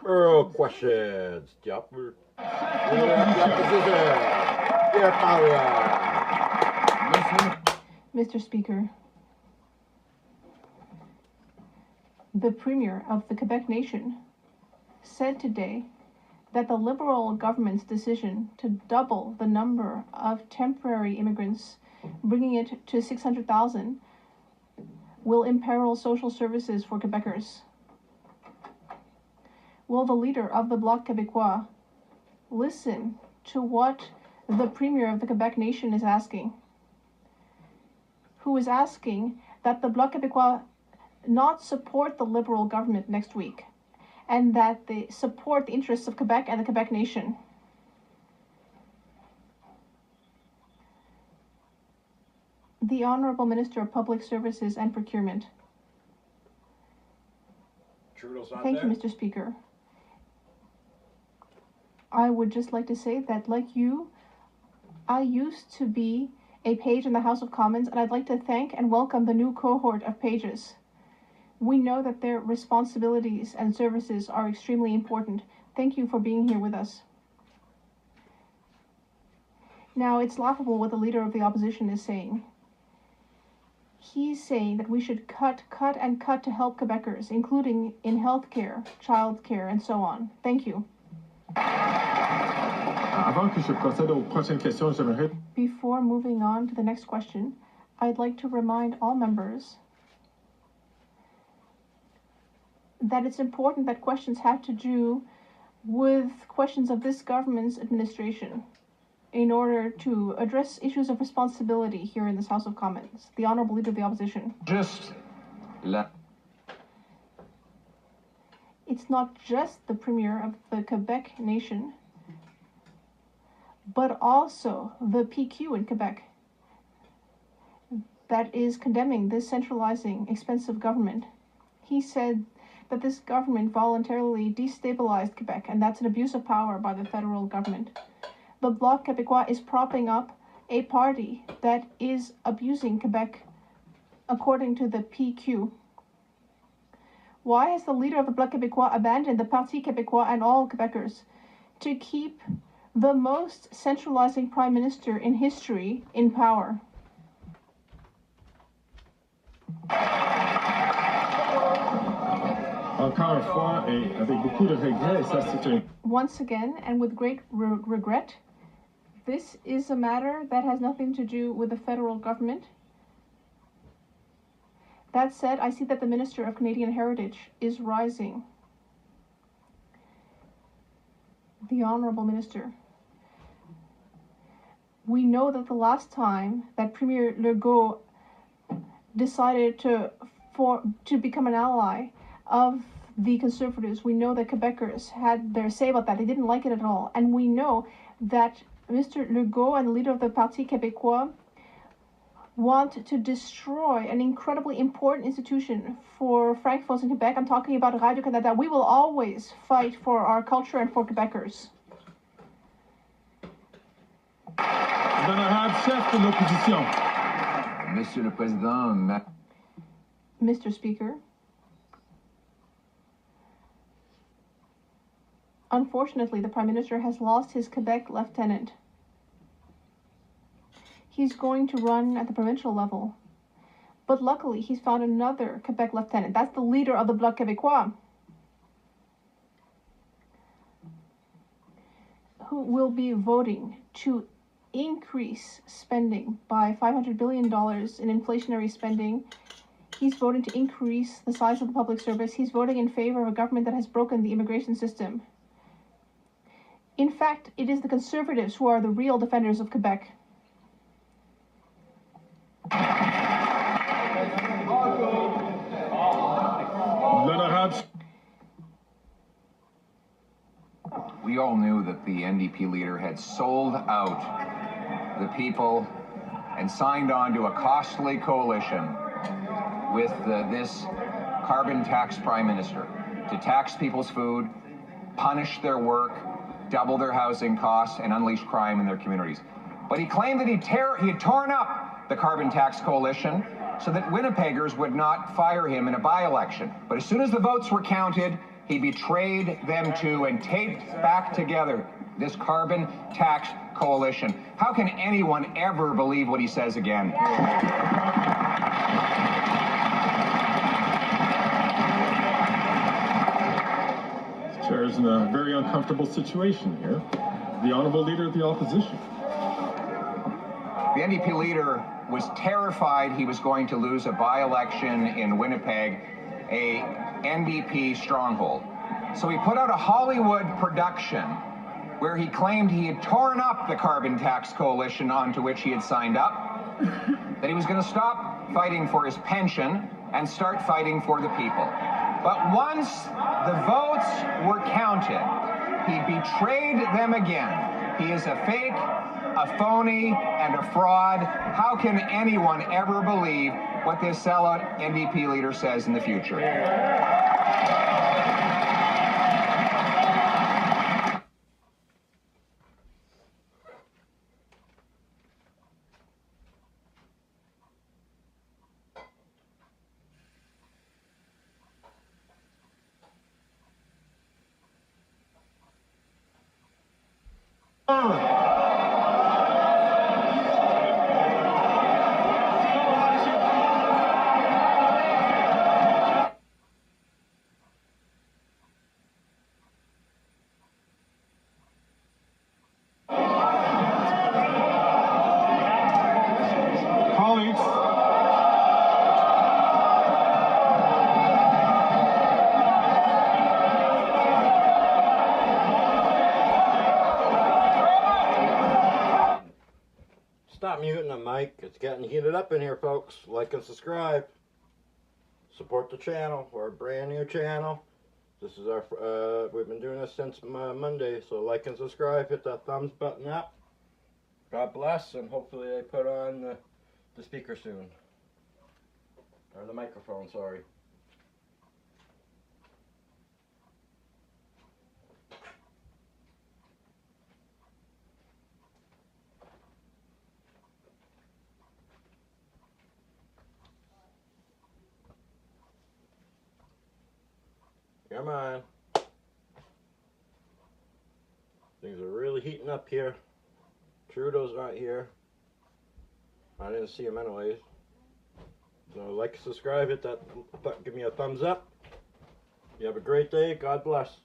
Questions. The opposition. Pierre Poilievre. Mr. Speaker, the Premier of the Quebec Nation said today that the Liberal government's decision to double the number of temporary immigrants, bringing it to 600,000, will imperil social services for Quebecers. Will the leader of the Bloc Québécois listen to what the Premier of the Quebec Nation is asking? Who is asking that the Bloc Québécois not support the Liberal government next week, and that they support the interests of Quebec and the Quebec Nation. The Honourable Minister of Public Services and Procurement. Thank you, Mr. Speaker. I would just like to say that, like you, I used to be a page in the House of Commons, and I'd like to thank and welcome the new cohort of pages. We know that their responsibilities and services are extremely important. Thank you for being here with us. Now, it's laughable what the leader of the opposition is saying. He's saying that we should cut to help Quebecers, including in healthcare, childcare, and so on. Thank you. Before moving on to the next question, I'd like to remind all members that it's important that questions have to do with questions of this government's administration in order to address issues of responsibility here in this House of Commons. The Honourable Leader of the Opposition. It's not just the Premier of the Quebec Nation, but also the PQ in Quebec that is condemning this centralizing, expensive government. He said that this government voluntarily destabilized Quebec, and that's an abuse of power by the federal government. The Bloc Québécois is propping up a party that is abusing Quebec, according to the PQ. Why has the leader of the Bloc Québécois abandoned the Parti Québécois and all Quebecers to keep the most centralizing prime minister in history in power? Once again, and with great regret, this is a matter that has nothing to do with the federal government. That said, I see that the Minister of Canadian Heritage is rising. The Honourable Minister. We know that the last time that Premier Legault decided to become an ally of the Conservatives, we know that Quebecers had their say about that. They didn't like it at all. And we know that Mr. Legault and the leader of the Parti Québécois want to destroy an incredibly important institution for Francophones in Quebec. I'm talking about Radio-Canada. We will always fight for our culture and for Quebecers. Monsieur le Président, Mr. Speaker, unfortunately, the Prime Minister has lost his Quebec lieutenant. He's going to run at the provincial level. But luckily, he's found another Quebec lieutenant. That's the leader of the Bloc Québécois, who will be voting to increase spending by $500 billion in inflationary spending. He's voting to increase the size of the public service. He's voting in favor of a government that has broken the immigration system. In fact, it is the Conservatives who are the real defenders of Quebec. we all knew that the NDP leader had sold out the people and signed on to a costly coalition with this carbon tax prime minister to tax people's food, punish their work, double their housing costs, and unleash crime in their communities. But he claimed that he had torn up the carbon tax coalition so that Winnipeggers would not fire him in a by-election. But as soon as the votes were counted, He betrayed them too and taped back together this carbon tax coalition. How can anyone ever believe what he says again? The chair is in a very uncomfortable situation here. The Honourable Leader of the Opposition. The NDP leader was terrified he was going to lose a by-election in Winnipeg, a NDP stronghold. So he put out a Hollywood production where he claimed he had torn up the carbon tax coalition onto which he had signed up, that he was going to stop fighting for his pension and start fighting for the people. But once the votes were counted, he betrayed them again. He is a fake, a phony, and a fraud. How can anyone ever believe what this sellout NDP leader says in the future? Colleagues, Stop muting the mic. It's getting heated up in here, folks. Like and subscribe. Support the channel. We're a brand new channel. This is our, we've been doing this since Monday, so like and subscribe. Hit that thumbs button up. God bless, and hopefully they put on the speaker soon. Or the microphone, sorry. Come on. Things are really heating up here. Trudeau's not here. I didn't see him anyways. So like, subscribe, hit that, give me a thumbs up. You have a great day. God bless.